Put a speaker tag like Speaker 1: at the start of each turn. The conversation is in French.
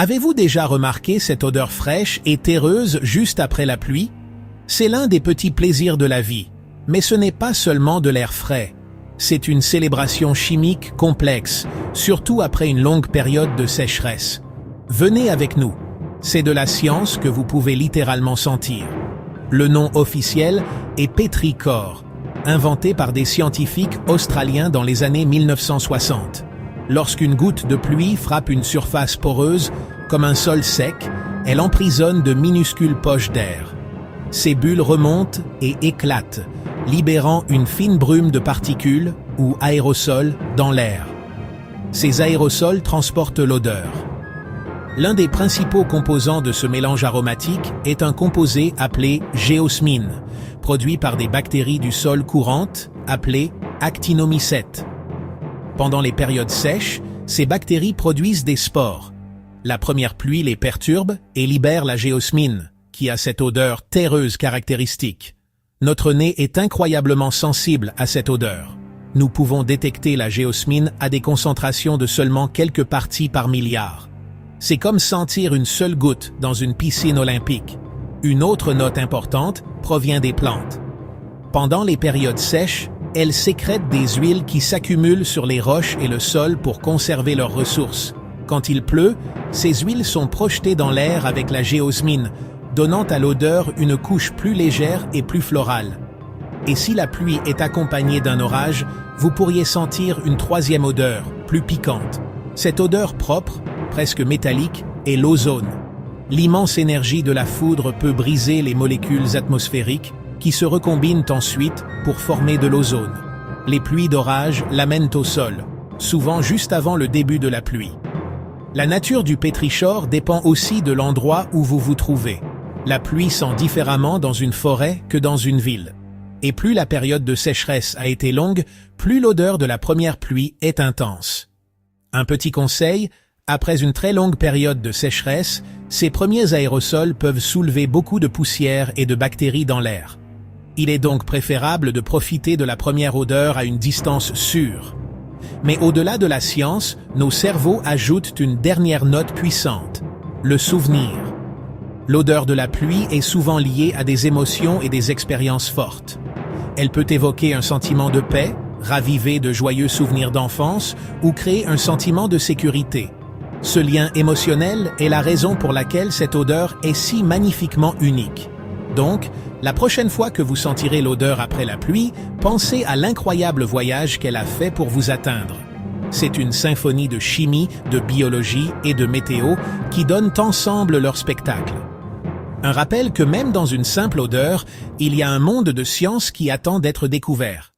Speaker 1: Avez-vous déjà remarqué cette odeur fraîche et terreuse juste après la pluie? C'est l'un des petits plaisirs de la vie, mais ce n'est pas seulement de l'air frais. C'est une célébration chimique complexe, surtout après une longue période de sécheresse. Venez avec nous. C'est de la science que vous pouvez littéralement sentir. Le nom officiel est pétrichor, inventé par des scientifiques australiens dans les années 1960. Lorsqu'une goutte de pluie frappe une surface poreuse, comme un sol sec, elle emprisonne de minuscules poches d'air. Ces bulles remontent et éclatent, libérant une fine brume de particules, ou aérosols, dans l'air. Ces aérosols transportent l'odeur. L'un des principaux composants de ce mélange aromatique est un composé appelé géosmine, produit par des bactéries du sol courantes, appelées actinomycètes. Pendant les périodes sèches, ces bactéries produisent des spores. La première pluie les perturbe et libère la géosmine, qui a cette odeur terreuse caractéristique. Notre nez est incroyablement sensible à cette odeur. Nous pouvons détecter la géosmine à des concentrations de seulement quelques parties par milliard. C'est comme sentir une seule goutte dans une piscine olympique. Une autre note importante provient des plantes. Pendant les périodes sèches, elles sécrètent des huiles qui s'accumulent sur les roches et le sol pour conserver leurs ressources. Quand il pleut, ces huiles sont projetées dans l'air avec la géosmine, donnant à l'odeur une couche plus légère et plus florale. Et si la pluie est accompagnée d'un orage, vous pourriez sentir une troisième odeur, plus piquante. Cette odeur propre, presque métallique, est l'ozone. L'immense énergie de la foudre peut briser les molécules atmosphériques qui se recombinent ensuite pour former de l'ozone. Les pluies d'orage l'amènent au sol, souvent juste avant le début de la pluie. La nature du pétrichor dépend aussi de l'endroit où vous vous trouvez. La pluie sent différemment dans une forêt que dans une ville. Et plus la période de sécheresse a été longue, plus l'odeur de la première pluie est intense. Un petit conseil, après une très longue période de sécheresse, ces premiers aérosols peuvent soulever beaucoup de poussière et de bactéries dans l'air. Il est donc préférable de profiter de la première odeur à une distance sûre. Mais au-delà de la science, nos cerveaux ajoutent une dernière note puissante, le souvenir. L'odeur de la pluie est souvent liée à des émotions et des expériences fortes. Elle peut évoquer un sentiment de paix, raviver de joyeux souvenirs d'enfance ou créer un sentiment de sécurité. Ce lien émotionnel est la raison pour laquelle cette odeur est si magnifiquement unique. Donc, la prochaine fois que vous sentirez l'odeur après la pluie, pensez à l'incroyable voyage qu'elle a fait pour vous atteindre. C'est une symphonie de chimie, de biologie et de météo qui donnent ensemble leur spectacle. Un rappel que même dans une simple odeur, il y a un monde de science qui attend d'être découvert.